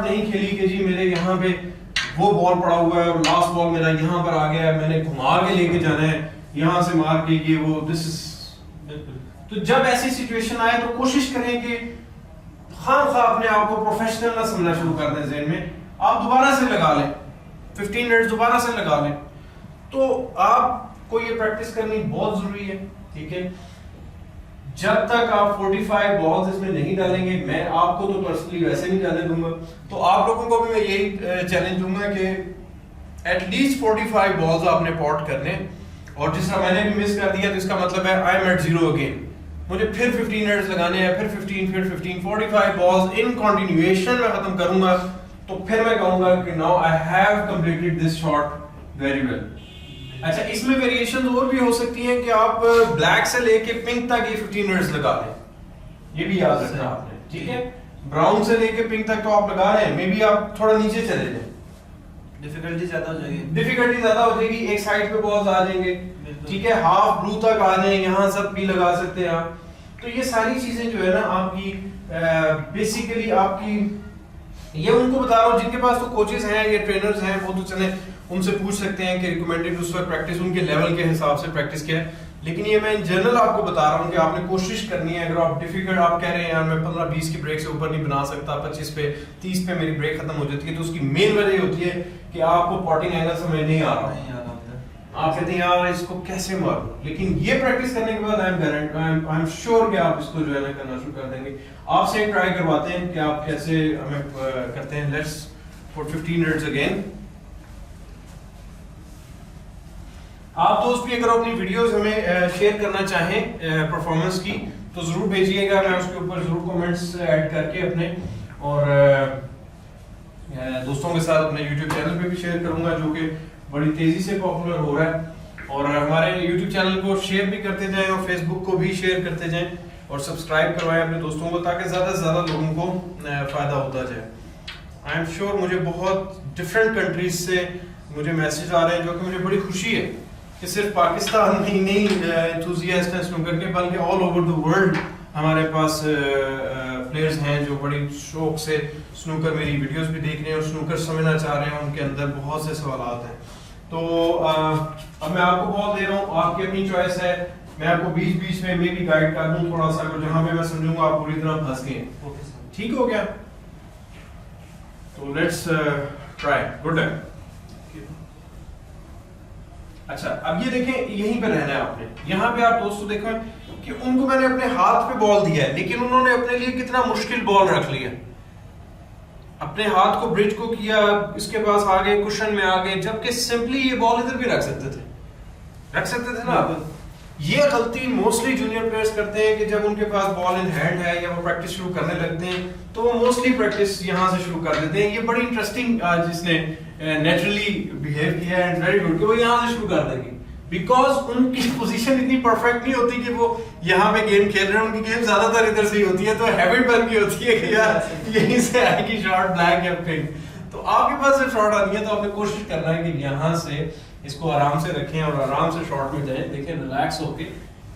Shot नहीं खेली कि जी मेरे यहाँ पे वो बॉल पड़ा हुआ है और लास्ट बॉल मेरा यहाँ पर आ गया है, मैंने घुमा के लेके जाना है यहाँ से मार के ये वो दिस इज। तो जब ऐसी सिचुएशन आए तो कोशिश करें कि खामखा अपने आप को प्रोफेशनल ना समझना शुरू कर दें ज़हन में, आप दोबारा से लगा लें 15 मिनट दोबारा से लगा लें। तो आपको ये प्रैक्टिस करनी बहुत जरूरी है, ठीक है। जब तक आप 45 बॉल्स इसमें नहीं डालेंगे, मैं आपको तो पर्सनली वैसे नहीं डालने दूंगा, तो आप लोगों को भी मैं यही चैलेंज दूंगा कि एटलीस्ट 45 बॉल्स आपने पॉट करने। और जिस तरह मैंने भी मिस कर दिया तो इसका मतलब है I am at zero again, मुझे फिर 15 मिनट्स लगाने हैं, फिर 15, फिर 15, 45 बॉल्स इन कंटिन्यूएशन में खत्म करूंगा, तो फिर मैं कहूंगा कि now I have completed this shot very well. अच्छा, इसमें वेरिएशंस और भी हो सकती हैं कि आप ब्लैक से लेके पिंक तक ये 15 मिनट्स लगा लें, ये भी याद रखना आपने, ठीक है। ब्राउन से लेके पिंक तक तो आप लगा रहे हैं, मे बी आप थोड़ा नीचे चले जाएं, डिफिकल्टी ज्यादा हो जाएगी, डिफिकल्टी ज्यादा हो जाएगी, एक साइड पे बॉल्स आ जाएंगे, ठीक है। हाफ ब्लू तक आ जाए, यहाँ सब भी लगा सकते हैं आप। तो ये सारी चीजें जो है ना आपकी बेसिकली आपकी, ये उनको बता रहा हूँ जिनके पास तो कोचेस हैं या ट्रेनर्स हैं, वो तो चले उनसे पूछ सकते हैं कि रिकमेंडेड उस वक्त प्रैक्टिस उनके लेवल के हिसाब से प्रैक्टिस क्या है। लेकिन ये मैं इन जनरल आपको बता रहा हूँ कि आपने कोशिश करनी है। अगर आप डिफिकल्ट आप कह रहे हैं यार मैं 15-20 की ब्रेक से ऊपर नहीं बना सकता, 25 पे 30 पे मेरी ब्रेक खत्म हो जाती है, तो उसकी मेन वजह होती है कि आपको पॉटिंग एंगल समझ नहीं आ रहा, आप कहते हैं यार इसको कैसे मारूं। लेकिन ये प्रैक्टिस करने के बाद आई एम श्योर कि आप इसको जो है ना करना शुरू कर देंगे। आपसे एक ट्राई करवाते हैं कि आप कैसे हमें करते हैं। Let's for 15 minutes again. आप दोस्त भी अगर अपनी वीडियोस हमें शेयर करना चाहें परफॉर्मेंस की तो जरूर भेजिएगा, मैं उसके ऊपर जरूर कमेंट्स ऐड करके अपने और दोस्तों के साथ अपने YouTube चैनल पे भी शेयर करूंगा, जो कि बड़ी तेजी से पॉपुलर हो रहा है। और हमारे YouTube चैनल को शेयर भी करते जाएं और Facebook को भी शेयर करते जाएं और सब्सक्राइब करवाएं अपने दोस्तों को, ताकि ज़्यादा से ज़्यादा लोगों को फ़ायदा होता जाए। आई एम श्योर मुझे बहुत डिफरेंट कंट्रीज से मुझे मैसेज आ रहे हैं, जो कि मुझे बड़ी खुशी है कि सिर्फ पाकिस्तान में ही नहीं एंथुसियास्ट हैं स्नूकर के, बल्कि ऑल ओवर द वर्ल्ड हमारे पास प्लेयर्स हैं जो बड़ी शौक से स्नूकर मेरी वीडियोस भी देख रहे हैं और स्नूकर समझना चाह रहे हैं। उनके अंदर बहुत से सवाल हैं। तो अब मैं आपको बॉल दे रहा हूँ, आपकी अपनी चॉइस है। मैं आपको बीच बीच में भी गाइड कर दूँ थोड़ा सा, जहाँ पे मैं समझूंगा आप पूरी तरह फंस गए। ठीक हो गया? तो लेट्स ट्राई। Good luck. अच्छा, अब ये देखें, यहीं पे रहना है आपने। यहाँ पे आप दोस्तों देखो कि उनको मैंने अपने हाथ पे बॉल दिया है, लेकिन उन्होंने अपने लिए कितना मुश्किल बॉल रख लिया। अपने हाथ को ब्रिज को किया, इसके पास आ गए, कुशन में आ गए, जबकि सिंपली ये बॉल इधर भी रख सकते थे ना। ये गलती मोस्टली जूनियर प्लेयर्स करते हैं कि जब उनके पास बॉल इन हैंड है या वो प्रैक्टिस शुरू करने लगते हैं तो वो मोस्टली प्रैक्टिस यहाँ से शुरू कर देते हैं। ये बड़ी इंटरेस्टिंग जिसने नेचुरली बिहेव किया है, वेरी गुड, कि वो यहाँ से शुरू कर देंगे, बिकॉज उनकी पोजीशन इतनी परफेक्ट नहीं होती कि वो यहाँ पे गेम खेल रहे हैं। उनकी गेम ज्यादातर इधर से ही होती है, तो हैबिट बन की होती है कि यार यहीं से आएगी शॉट, ब्लैक या पिंक। तो आपके पास जब शॉट आती है तो आपने कोशिश करना है कि यहाँ से इसको आराम से रखें और आराम से शॉट में जाएं। देखें, रिलैक्स होके,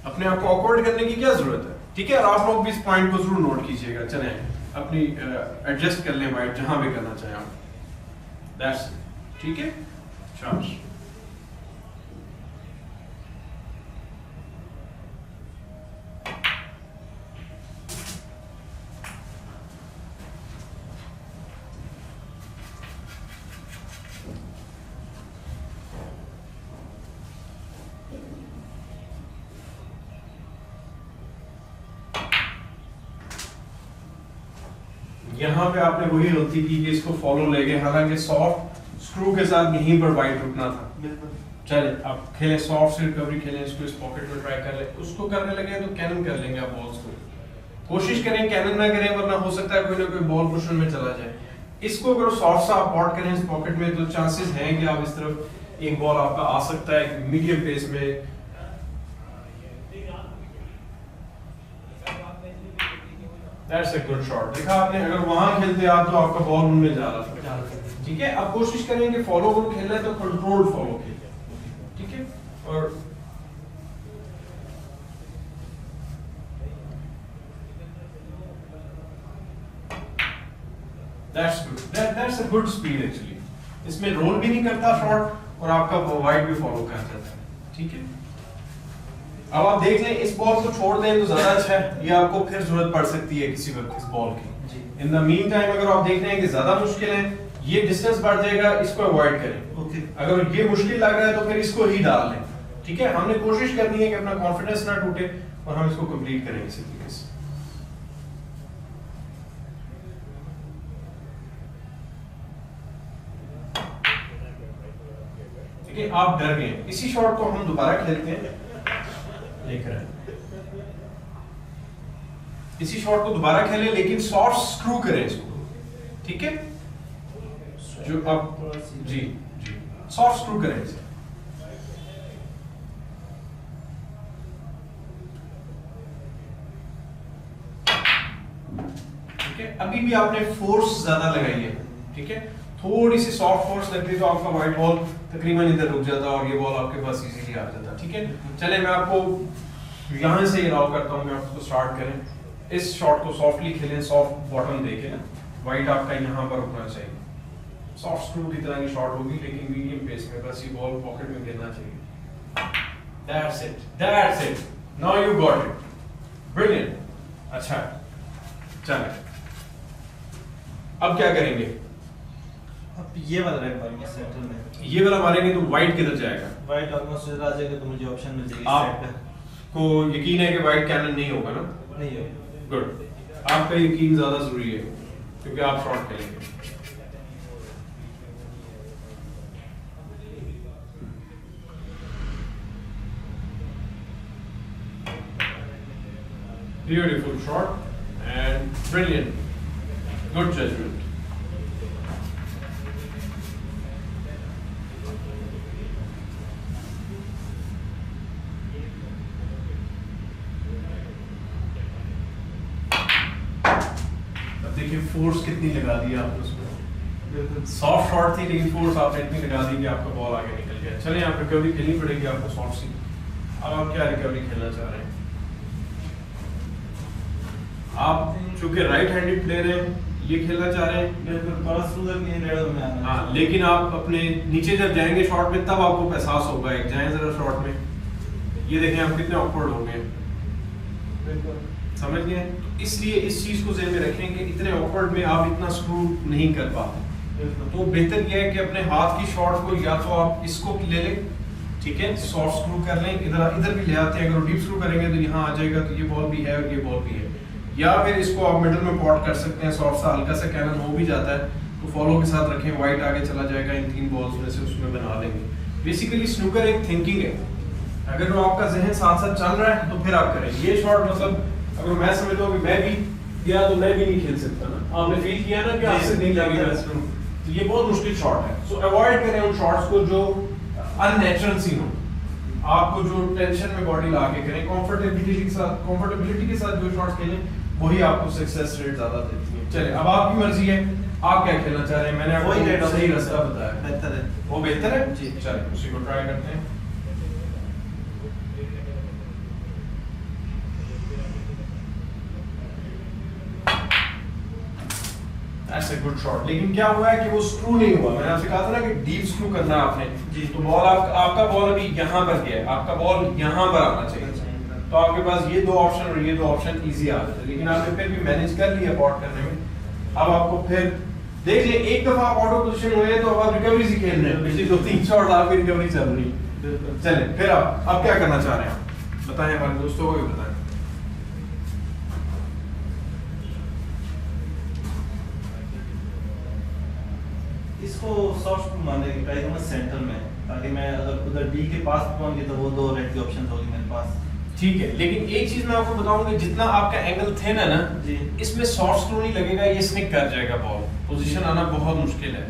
अपने आप को ऑकवर्ड करने की क्या जरूरत है, ठीक है। और आप लोग भी इस पॉइंट को जरूर नोट कीजिएगा। चलें, अपनी एडजस्ट कर लें माइंड जहां भी करना चाहें आप, दैट्स इट, ठीक है। शाबाश। यहाँ पे आपने वही गलती की कि इसको फॉलो ले गए, हालांकि सॉफ्ट स्क्रू के साथ यहीं पर वाइड रुकना था। चले, आप खेलें, सॉफ्ट से रिकवरी खेलें, इसको इस पॉकेट में ट्राई कर ले। उसको करने लगे तो कैनन कर लेंगे आप बॉल्स को। कोशिश करें कैनन ना करें, वरना हो सकता है कोई ना कोई बॉल कुशन में चला जाए। इसको अगर सॉफ्ट सा आप पॉट करें इस पॉकेट में तो चांसेस हैं कि आप इस तरफ एक बॉल आपका आ सकता है मीडियम पेस में। That's a good shot। देखा आपने, अगर वहां खेलते आप तो आपका बॉल उनमें जा रहा था, ठीक है। अब कोशिश करें कि फॉलो को खेलना है तो कंट्रोल्ड फॉलो खेलें, ठीक है। और That's good। Good speed actually, इसमें रोल भी नहीं करता शॉट और आपका वाइड भी फॉलो कर जाता है, ठीक है। अब आप देख लें, इस बॉल को छोड़ दें तो ज्यादा अच्छा है, ये आपको फिर जरूरत पड़ सकती है किसी वक्त इस बॉल की। इन द मीन टाइम अगर आप देख रहे हैं कि ज्यादा मुश्किल है, ये डिस्टेंस बढ़ जाएगा, इसको अवॉइड करें। ओके। अगर ये मुश्किल लग रहा है तो फिर इसको ही डाल लें, ठीक है। हमने कोशिश करनी है कि अपना कॉन्फिडेंस ना टूटे और हम इसको कंप्लीट करें इसी तरीके से। ठीक है, आप डर गए, इसी शॉट को हम दोबारा खेलते हैं, लेकर आए इसी शॉट को दोबारा खेलें, लेकिन सॉफ्ट स्क्रू करें इसको, ठीक है। जो अब जी जी सॉफ्ट स्क्रू करें इसे। ठीक है, अभी भी आपने फोर्स ज्यादा लगाई है, ठीक है। थोड़ी सी सॉफ्ट फोर्स लगती तो आपका वाइट बॉल तकरीबन इधर रुक जाता और ये बॉल आपके पास इजीली आ जाता, ठीक है। चले मैं आपको यहां से अलाउ करता हूं, मैं आपको स्टार्ट करें। इस शॉट को सॉफ्टली खेलें, सॉफ्ट बॉटम देके ना, वाइट आपका यहां पर रुकना चाहिए। सॉफ्ट स्क्रू की तरह की शॉट होगी लेकिन मीडियम पेस में, बस ये बॉल पॉकेट में गिरना चाहिए। That's it, now you got it, brilliant. अच्छा चलें, अब क्या करेंगे? अब ये वाला रेड मारेंगे सेंटर में। ये वाला मारेंगे तो वाइट किधर जाएगा? वाइट ऑलमोस्ट इधर आ जाएगा, तो मुझे ऑप्शन मिल जाएगी आपको यकीन है कि वाइट कैनन नहीं होगा ना? नहीं होगा। गुड, आपका यकीन ज्यादा जरूरी है क्योंकि आप शॉट खेलेंगे। Beautiful shot and brilliant, good judgment. देखिए फोर्स कितनी लगा दी आपने उसमें, सॉफ्ट शॉट थी लेकिन फोर्स आपने इतनी लगा दी कि आपका बॉल आगे निकल गया। चलें, आप रिकवरी खेलनी पड़ेगी आपको सॉफ्ट सी। अब आप क्या रिकवरी खेलना चाह रहे हैं? आप चूंकि राइट हैंडेड प्लेयर हैं, ये खेलना चाह रहे हैं। हाँ, लेकिन आप अपने नीचे जब जाएंगे शॉट में तब आपको एहसास होगा, एक जाएं जरा शॉट में, ये देखें आप कितने ऑकवर्ड हो गए, समझ गए। तो इसलिए इस चीज को ज़हन में रखें कि इतने ऑकवर्ड में आप इतना स्क्रू नहीं कर पाते। तो बेहतर यह है कि अपने हाथ की शॉट को या तो आप इसको ले लें, ठीक है, सॉफ्ट स्क्रू कर लें, इधर भी ले आते हैं। अगर डीप स्क्रू करेंगे तो यहाँ आ जाएगा, तो ये बॉल भी है और ये बॉल भी है। या फिर इसको आप मिडिल में पॉट कर सकते हैं, सॉफ्ट सा हल्का सा कैनन हो भी जाता है तो फॉलो के साथ रखें, वाइट आगे चला जाएगा, इन 3 बॉल्स में से उसमें बना देंगे। बेसिकली स्नूकर एक थिंकिंग है, अगर वो आपका जहन साथ साथ चल रहा है तो फिर आप करें। ये शॉट मतलब अगर मैं समझता हूँ कि मैं भी किया तो मैं भी नहीं खेल सकता ना, आपने फील किया ना कि आपसे नहीं लगेगा, तो ये बहुत मुश्किल शॉट है। सो अवॉइड करें उन शॉट्स को जो अननेचुरल सी हो, आपको जो टेंशन में बॉडी ला के करें, कंफर्टेबिलिटी के साथ जो शॉट्स खेलें वही आपको सक्सेस रेट ज्यादा देती है। चलिए, अब आपकी मर्जी है, आप क्या खेलना चाह रहे हैं। मैंने आपको सही रास्ता बताया, बेहतर है, वो बेहतर है जी। चलिए उसी को ट्राई करते हैं। That's a good shot, लेकिन क्या हुआ है कि वो स्क्रू नहीं हुआ। मैंने आपसे कहा था ना कि डीप स्क्रू करना है आपने जी। तो बॉल आपका बॉल अभी यहाँ पर गया है, आपका बॉल यहाँ पर आना चाहिए। तो आपके पास ये 2 ऑप्शन और ये 2 ऑप्शन इजी आ जाते हैं, लेकिन आपने फिर भी मैनेज कर लिया पॉट करने में। अब आपको फिर देख लिया, एक दफा आप आउट ऑफ पोजीशन हुए तो अब आप रिकवरी से खेल रहे हैं, पिछली 2-3 शॉट आपकी रिकवरी चल रही है। चलें, फिर आप क्या करना चाह रहे हैं, आप बताएं, हमारे दोस्तों को भी बताएं। इसको सॉफ्ट मारने की ट्राई करूंगा सेंटर में, ताकि मैं अगर उधर डी के पास पहुंच गया तो वो 2 रेड की ऑप्शन होगी मेरे पास। ठीक है, लेकिन एक चीज मैं आपको बताऊंगा, जितना आपका एंगल थिन है ना जी, इसमें सॉफ्ट स्क्रू नहीं लगेगा, ये स्निक कर जाएगा बॉल, पोजीशन आना बहुत मुश्किल है।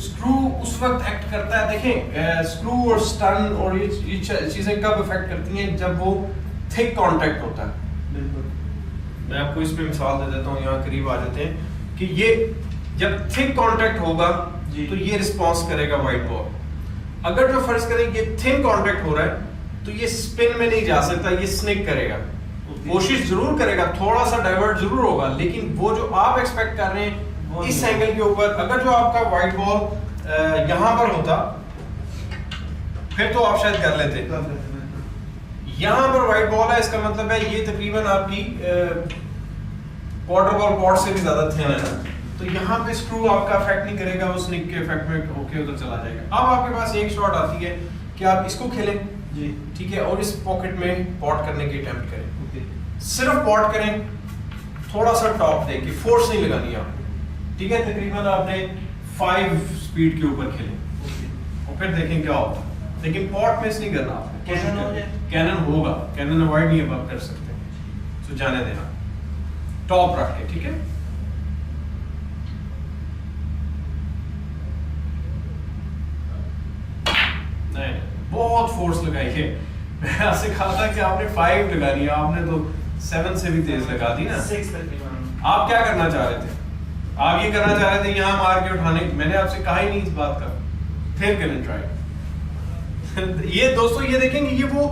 स्क्रू उस वक्त एक्ट करता है, देखें स्क्रू और स्टन और ये चीजें कब इफेक्ट करती हैं, जब वो थिक कांटेक्ट होता है। बिल्कुल, मैं आपको इस पे मिसाल दे देता हूँ, यहाँ करीब आ जाते हैं कि ये जब थिक कांटेक्ट होगा तो ये रिस्पॉन्स करेगा वाइट बॉल। अगर जो फर्ज करें ये थिन कांटेक्ट हो रहा है तो ये स्पिन में नहीं जा सकता, ये स्निक करेगा। कोशिश जरूर करेगा, थोड़ा सा डाइवर्ट जरूर होगा, लेकिन वो जो आप एक्सपेक्ट कर रहे हैं इस एंगल के ऊपर अगर जो आपका वाइट बॉल यहाँ पर होता फिर तो आप शायद कर लेते। यहाँ पर वाइट बॉल है, इसका मतलब है ये तकरीबन आपकी क्वार्टर बॉल पॉट से भी ज्यादा थिन है ना, तो यहाँ पे स्क्रू आपका अफेक्ट नहीं करेगा, उस निक के इफेक्ट में होके उधर चला जाएगा। अब आपके पास एक शॉट आती है कि आप इसको खेलें जी, ठीक है, और इस पॉकेट में पॉट करने की अटेम्प्ट करें। ओके, सिर्फ पॉट करें, थोड़ा सा टॉप देके, फोर्स नहीं लगानी आपको, ठीक है। तकरीबन आपने 5 स्पीड के ऊपर खेलें और फिर देखें क्या होता है, लेकिन पॉट मिस नहीं करना आपने। कैनन हो जाए, कैनन होगा, कैनन अवॉइड नहीं अब आप कर सकते, तो जाने देना, टॉप रख के, ठीक है। नहीं, बहुत फोर्स लगाई है। मैं आपसे कहा था कि आपने 5 लगानी है, आपने तो 7 से भी तेज लगा दी ना। 6 तकरीबन। आप क्या करना चाह रहे थे? आप ये करना चाह रहे थे यहाँ मार के उठाने, मैंने आपसे कहा ही नहीं इस बात का, फिर करें ट्राई। ये दोस्तों ये देखेंगे, ये वो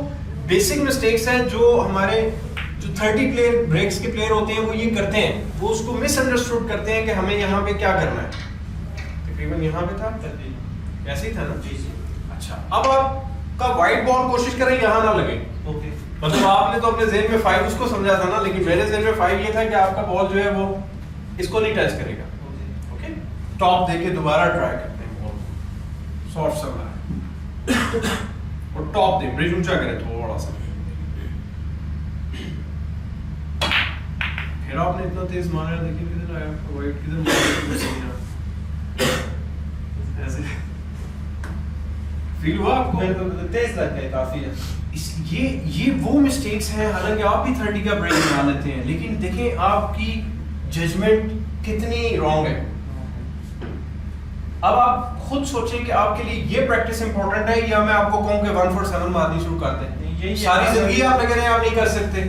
बेसिक मिस्टेक्स हैं जो हमारे जो 30 प्लेयर ब्रेक्स के प्लेयर होते हैं वो ये करते हैं, वो उसको मिसअंडरस्टूड करते हैं कि हमें यहाँ पे क्या करना है। तकरीबन यहाँ पे था, ऐसे ही था ना। जी जी, अच्छा, अब आपका वाइट बॉल कोशिश करें यहाँ ना लगे, ओके, मतलब आपने तो अपने ज़हन में 5 उसको समझा था ना, लेकिन मेरे ज़हन में 5 ये था कि आपका बॉल जो है वो इसको नहीं टच करेगा। ओके, टॉप देके दोबारा ट्राई करते हैं बॉल, सॉफ्ट सा है और टॉप दे, ब्रिज ऊंचा करें थोड़ा सा, फिर आपने इतना तेज मारा, देखिए किधर आया वाइट, किधर मारा, ऐसे फील हुआ आपको? बिल्कुल तेज लग गए काफी। ये वो मिस्टेक्स हैं, हालांकि आप भी 30 का ब्रेक बना लेते हैं, लेकिन देखें आपकी जजमेंट कितनी रॉन्ग है। अब आप खुद सोचें कि आपके लिए ये प्रैक्टिस इंपॉर्टेंट है या मैं आपको कहूं कि 1 for 7 मारनी शुरू कर दें। सारी जिंदगी आप लगे रहे, आप नहीं कर सकते,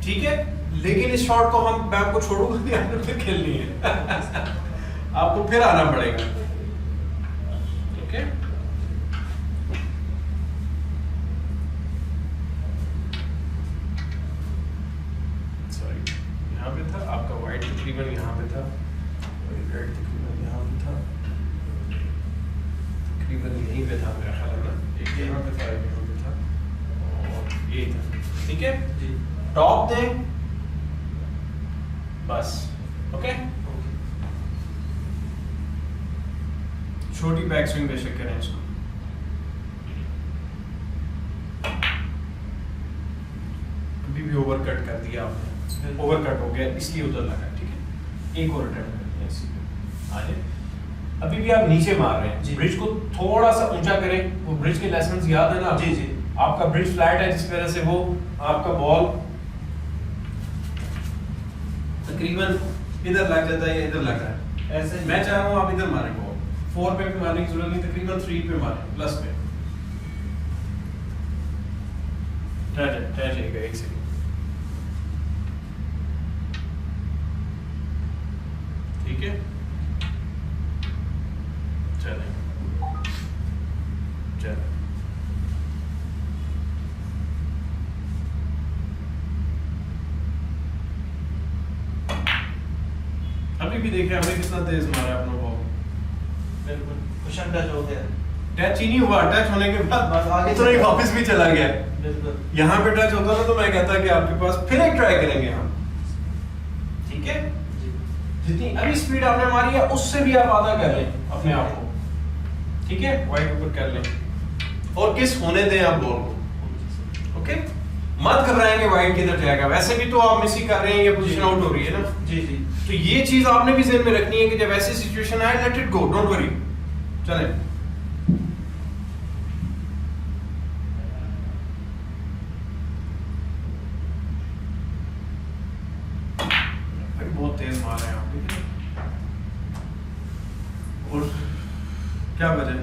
ठीक है, लेकिन इस शॉट को मैं आपको छोड़ूंगा नहीं, आपने फिर खेलनी है। आपको फिर आना पड़ेगा, ओके। सॉरी, यहाँ पे था आपका वाइट, तकरीबन यहाँ पे था, और रेड तकरीबन यहाँ पे था, तकरीबन यहीं पे था मेरा ख्याल है ना, एक यहाँ पे था, एक यहाँ पे था, और ये था, ठीक है जी। टॉप दें बस, ओके। छोटी बैक स्विंग बेशक करें इसको, अभी भी ओवर कट कर दिया आपने, ओवर कट हो गया इसलिए उधर लगा, ठीक है। एक और अटेम्प्ट करते हैं इसी पे, आगे। अभी भी आप नीचे मार रहे हैं, ब्रिज को थोड़ा सा ऊंचा करें, वो ब्रिज के लेसन्स याद है ना? जी जी। आपका ब्रिज फ्लैट है जिस वजह से वो आपका बॉल तकरीबन इधर लग जाता है या इधर लग रहा है, ऐसे। मैं चाह रहा हूँ आप इधर मारें बॉल, 4 पे भी मारने की जरूरत नहीं, तकरीबन 3 पे मारें, प्लस पे। ठहर जाइएगा एक सेकंड, ठीक है, चलें चलें। अभी भी देखें हमने कितना तेज मारा अपना बॉल, बिल्कुल कुशन टच हो गया, टच ही नहीं हुआ, टच होने के बाद बस आगे इतना ही वापस भी चला गया। बिल्कुल, यहाँ पे टच होता ना तो मैं कहता कि आपके पास फिर एक ट्राई करेंगे हम, ठीक है। जितनी अभी स्पीड आपने मारी है उससे भी आप आधा कर लें अपने आप को, ठीक है, वाइड ऊपर कर लें और किस होने दें आप बॉल को, ओके। मत घबराएंगे वाइड किधर जाएगा, वैसे भी तो आप मिस ही कर रहे हैं, ये पोजीशन आउट हो रही है ना। जी जी। तो ये चीज आपने भी ज़हन में रखनी है कि जब ऐसी सिचुएशन आए, let it go, don't worry, चलें। बहुत तेज मार रहे हैं आप, और क्या वजह,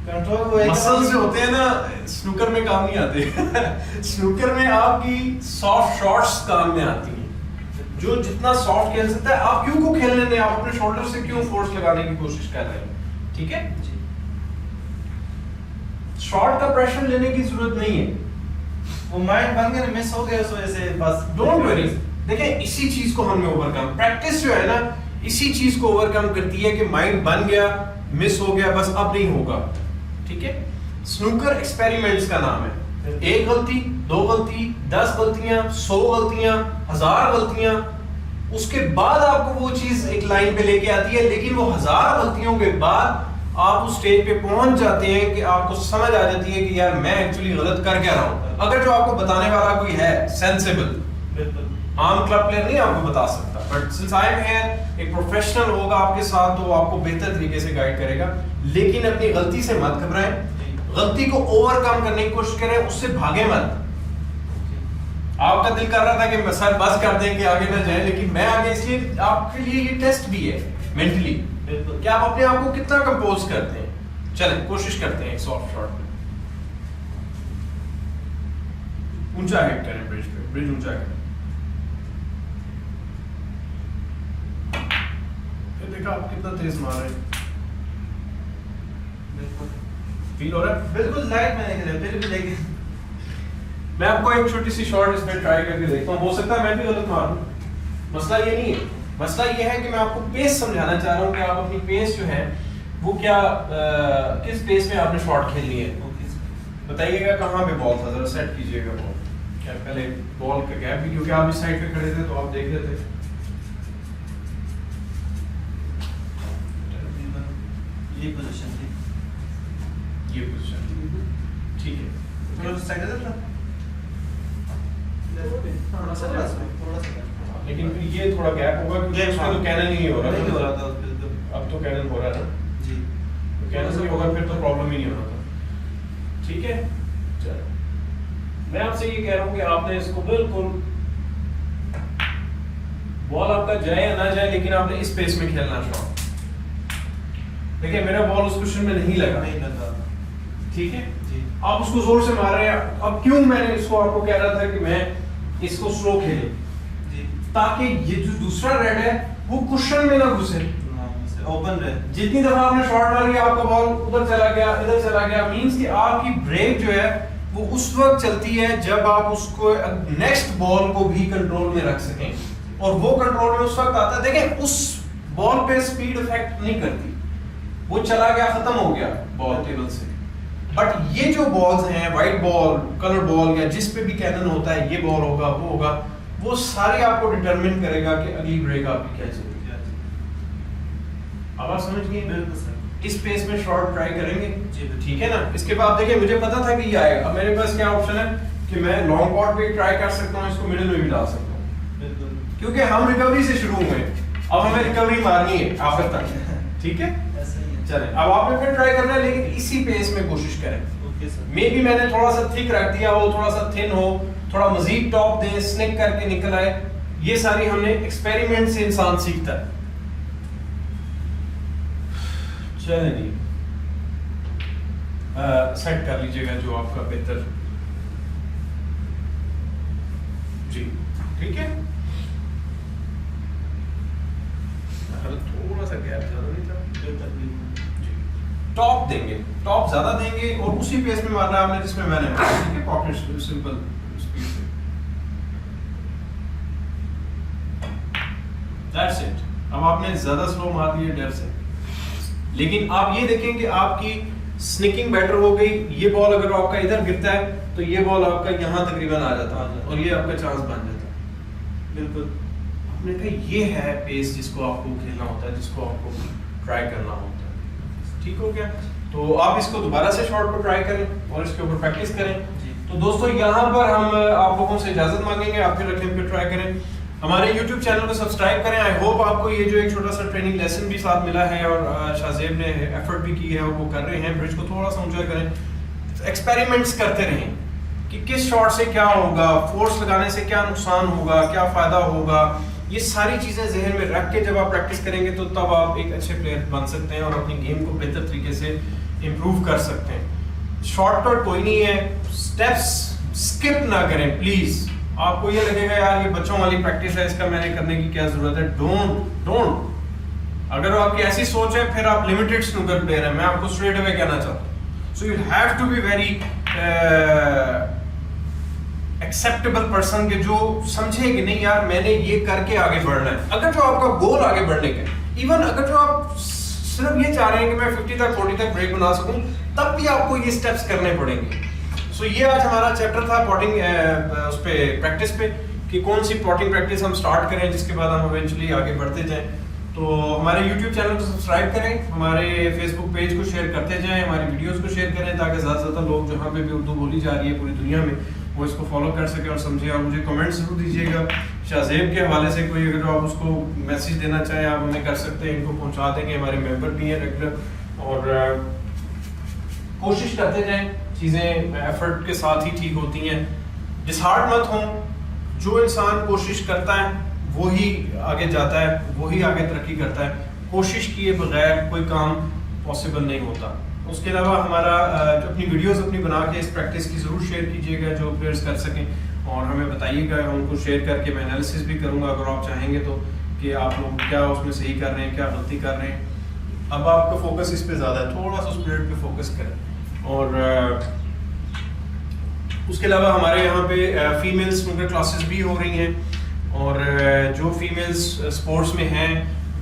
कंट्रोल वो मसल्स जो होते हैं ना स्नूकर में काम नहीं आते। स्नूकर में आपकी सॉफ्ट शॉट्स काम में आती हैं, जो जितना सॉफ्ट खेल सकता है। आप क्यों को खेलने दें, आप अपने शोल्डर से क्यों फोर्स लगाने की कोशिश कर रहे हैं, ठीक है। शॉट का प्रेशर लेने की जरूरत नहीं है, वो माइंड बन गया, मिस हो गया उस वजह से, बस डोंट वरी। देखिए इसी चीज को हमने ओवरकम, प्रैक्टिस जो है ना, इसी चीज को ओवरकम करती है कि माइंड बन गया, मिस हो गया, बस अब नहीं होगा। ठीक है, स्नूकर एक्सपेरिमेंट्स का नाम है। एक गलती, दो गलती, 10 गलतियां, 100 गलतियां, 1000 गलतियां, उसके बाद आपको वो चीज एक लाइन पे लेके आती है। लेकिन वो 1000 गलतियों के बाद आप उस स्टेज पे पहुंच जाते हैं कि आपको समझ आ जाती है कि यार मैं एक्चुअली गलत कर क्या रहा हूं। अगर जो आपको बताने वाला कोई है सेंसिबल, आम क्लब प्लेयर नहीं आपको बता सकता, but since I am here एक प्रोफेशनल होगा आपके साथ, तो आपको बेहतर तरीके से गाइड करेगा। लेकिन अपनी गलती से मत घबराएं, गलती को ओवरकम करने की कोशिश करें, उससे भागे मत। आपका दिल कर रहा था कि मैं सर बस कर दें कि आगे ना जाए, लेकिन मैं आगे, इसलिए आपके लिए ये टेस्ट भी है मेंटली कि आप अपने आप को कितना कंपोज करते हैं। चलें कोशिश करते हैं एक सॉफ्ट शॉट में। ऊंचा हिट करें ब्रिज पे, ब्रिज ऊंचा करें। फिर देखा आप कितना तेज मार रहे हैं। फील हो रहा है? बिल्कुल लाइट मैंने खेला फिर भी, लेकिन मैं आपको एक छोटी सी शॉट इसमें ट्राई करके देखता हूँ, हो सकता है मैं भी गलत मारूं। मसला ये नहीं है, मसला ये है कि मैं आपको पेस समझाना चाह रहा हूँ कि आप अपनी पेस जो है वो क्या किस पेस में आपने शॉट खेलनी है। बताइएगा कहाँ पे बॉल था, जरा सेट कीजिएगा बॉल। क्या पहले बॉल का गैप भी, क्योंकि आप इस साइड पे खड़े थे तो आप देख रहे थे। ये पोजीशन थी, ये पोजीशन ठीक है। थोड़ा सा साइड था, थोड़ा सा लेकिन फिर ये थोड़ा गैप होगा क्योंकि उसमें तो कैनन ही हो रहा नहीं हो था। रहा था उसपे तो। अब तो कैनन हो रहा है ना जी, तो कैनन नहीं होगा फिर तो प्रॉब्लम ही नहीं होना था। ठीक है, चलो मैं आपसे ये कह रहा हूँ कि आपने इसको बिल्कुल, बॉल आपका जाए या ना जाए, लेकिन आपने इस पेस में खेलना शॉट। देखिए मेरा बॉल उस क्वेश्चन में नहीं लगा, नहीं लगा। ठीक है जी, आप उसको जोर से मार रहे हैं। अब क्यों मैंने इसको आपको कह रहा था कि मैं इसको स्लो खेले, जी, ताकि ये जो दूसरा रेड है वो कुशन में ना घुसे, ओपन रहे। जितनी दफा आपने शॉट मारी आपका बॉल उधर चला गया, इधर चला गया, मींस कि आपकी ब्रेक जो है वो उस वक्त चलती है जब आप उसको नेक्स्ट बॉल को भी कंट्रोल में रख सकें, और वो कंट्रोल में उस वक्त आता है। देखें उस बॉल पे स्पीड इफेक्ट नहीं करती, वो चला गया, खत्म हो गया बॉल टेबल से। बट ये जो बॉल्स हैं, वाइट बॉल, कलर बॉल, या जिस पे भी कैनन होता है, ये बॉल होगा, वो होगा, वो सारे आपको डिटरमिन करेगा कि अगली ब्रेक आपकी क्या चलेगी। अब आप समझ गए? बिल्कुल सर। इस पेस में शॉट ट्राई करेंगे, जी, ठीक है ना। इसके बाद देखिए मुझे पता था कि ये आएगा। अब मेरे पास क्या ऑप्शन है कि मैं लॉन्ग पॉट पे ट्राई कर सकता हूँ, इसको मिडिल में भी डाल सकता हूँ, बिल्कुल, क्योंकि हम रिकवरी से शुरू हुए, अब हमें रिकवरी मारनी है आखिर तक। ठीक है, ऐसा ही है। चलें अब आपने फिर ट्राई करना है, लेकिन इसी पेस में कोशिश करें। Okay sir. मे बी मैंने थोड़ा सा थिक रख दिया हो, थोड़ा सा थिन हो, थोड़ा मजीद टॉप दें, स्निक करके निकल आए। ये सारी हमने एक्सपेरिमेंट से इंसान सीखता है। चलें जी, सेट कर लीजिएगा जो आपका बेहतर। जी ठीक है, थोड़ा सा गैप ज्यादा नहीं था। टॉप देंगे, टॉप ज्यादा देंगे और उसी पेस में मारना है आपने जिसमें मैंने मारा। ठीक है, पॉकेट सिंपल स्पीड से। That's it. अब आपने ज्यादा स्लो मार दिया डर से, लेकिन आप ये देखें कि आपकी स्निकिंग बेटर हो गई। ये बॉल अगर आपका इधर गिरता है तो ये बॉल आपका यहाँ तकरीबन आ जाता है और ये आपका चांस बन जाता है। बिल्कुल, आपने कहा ये है पेस जिसको आपको खेलना होता है, जिसको आपको ट्राई करना होता है। ठीक हो गया, तो आप इसको दोबारा से शॉट को ट्राई करें और इसके ऊपर प्रैक्टिस करें। तो दोस्तों यहाँ पर हम आप लोगों से इजाजत मांगेंगे, आप फिर रखें फिर ट्राई करें। हमारे YouTube चैनल को सब्सक्राइब करें। आई होप आपको ये जो एक छोटा सा ट्रेनिंग लेसन भी साथ मिला है और शाहजेब ने एफर्ट भी की है और वो कर रहे हैं। ब्रिज को थोड़ा सा ऊंचा करें, एक्सपेरिमेंट्स करते रहें कि किस शॉट से क्या होगा, फोर्स लगाने से क्या नुकसान होगा, क्या फायदा होगा। ये सारी चीजें जहन में रख के जब आप प्रैक्टिस करेंगे तो तब आप एक अच्छे प्लेयर बन सकते हैं और अपनी गेम को बेहतर तरीके से इम्प्रूव कर सकते हैं। शॉर्टकट कोई नहीं है, स्टेप्स स्किप ना करें प्लीज। आपको ये लगेगा यार ये बच्चों वाली प्रैक्टिस है, इसका मैंने करने की क्या जरूरत है। डोंट अगर आपकी ऐसी सोच है फिर आप लिमिटेड स्नूकर प्लेयर हैं। मैं आपको स्ट्रेट अवे कहना चाहता हूँ, so you have to be very acceptable person के जो समझे कि नहीं यार मैंने ये करके आगे बढ़ना है। अगर जो आपका गोल आगे बढ़ने का इवन अगर जो आप सिर्फ ये चाह रहे हैं कि मैं 50 तक 40 तक ब्रेक बना सकूं, तब भी आपको ये स्टेप्स करने पड़ेंगे। सो ये आज हमारा चैप्टर था पॉटिंग उस पे प्रैक्टिस पे, कि कौन सी पॉटिंग प्रैक्टिस हम स्टार्ट करें जिसके बाद हम इवेंचुअली आगे बढ़ते जाएं। तो हमारे YouTube चैनल को सब्सक्राइब करें, हमारे Facebook पेज को शेयर करते जाएं, हमारी वीडियोस को शेयर करें, ताकि ज़्यादा से ज़्यादा लोग जहाँ पे भी उर्दू बोली जा रही है पूरी दुनिया में वो इसको फॉलो कर सके और समझे। और मुझे कमेंट जरूर दीजिएगा शाहजेब के हवाले से, कोई अगर आप उसको मैसेज देना चाहें आप हमें कर सकते हैं, इनको पहुंचा देंगे। हमारे मेंबर भी हैं रेगुलर, और कोशिश करते जाएं, चीज़ें एफर्ट के साथ ही ठीक होती हैं। डिसहार्ट मत हों, जो इंसान कोशिश करता है वो ही आगे जाता है, वो ही आगे तरक्की करता है। कोशिश किए बगैर कोई काम पॉसिबल नहीं होता। उसके अलावा हमारा जो अपनी वीडियोस अपनी बना के इस प्रैक्टिस की ज़रूर शेयर कीजिएगा जो प्लेयर्स कर सकें, और हमें बताइएगा, उनको शेयर करके मैं एनालिसिस भी करूँगा अगर आप चाहेंगे तो, कि आप लोग क्या उसमें सही कर रहे हैं, क्या गलती कर रहे हैं। अब आपका फोकस इस पे ज़्यादा है, थोड़ा सा उस प्लेयर पे फोकस करें। और उसके अलावा हमारे यहाँ पे फीमेल स्नूकर क्लासेस भी हो रही हैं, और जो फीमेल्स स्पोर्ट्स में हैं,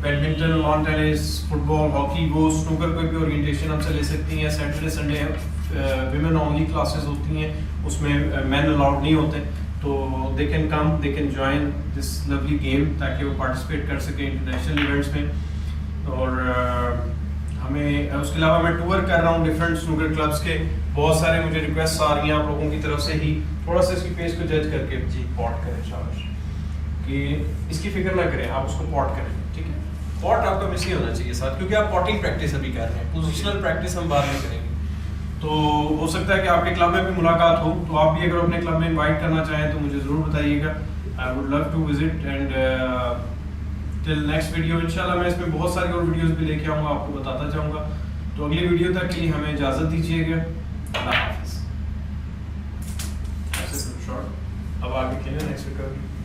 badminton, lawn tennis, football, hockey, वो स्नूकर कोई भी ओरिएंटेशन हमसे ले सकती हैं। Saturday Sunday women only classes होती हैं, उसमें मेन अलाउड नहीं होते, तो they can come, they can join this lovely game, ताकि वो पार्टिसिपेट कर सकें इंटरनेशनल इवेंट्स में। और हमें उसके अलावा मैं टूर कर रहा हूँ डिफरेंट स्नूकर क्लब्स के। बहुत सारे मुझे रिक्वेस्ट आ रही हैं आप लोगों की तरफ से ही, थोड़ा सा इसकी पेज को जज करके जी पॉट करें शाबाश, कि इसकी फिक्र ना करें, आप उसको पॉट करें, ठीक है। पॉट आपका मिस ही होना चाहिए साथ, क्योंकि आप पॉटिंग प्रैक्टिस अभी कर रहे हैं, पोजिशनल प्रैक्टिस हम बाद में करेंगे। तो हो सकता है कि आपके क्लब में भी मुलाकात हो, तो आप भी अगर अपने क्लब में इनवाइट करना चाहें तो मुझे ज़रूर बताइएगा। I would love to visit, and till next video इंशाल्लाह मैं इसमें बहुत सारी और वीडियोस भी लेके आऊँगा, आपको बताता जाऊँगा। तो अगली वीडियो तक के लिए हमें इजाज़त दीजिएगा। अल्लाह हाफिज़। अब आगे खेलें नेक्स्ट वीडियो।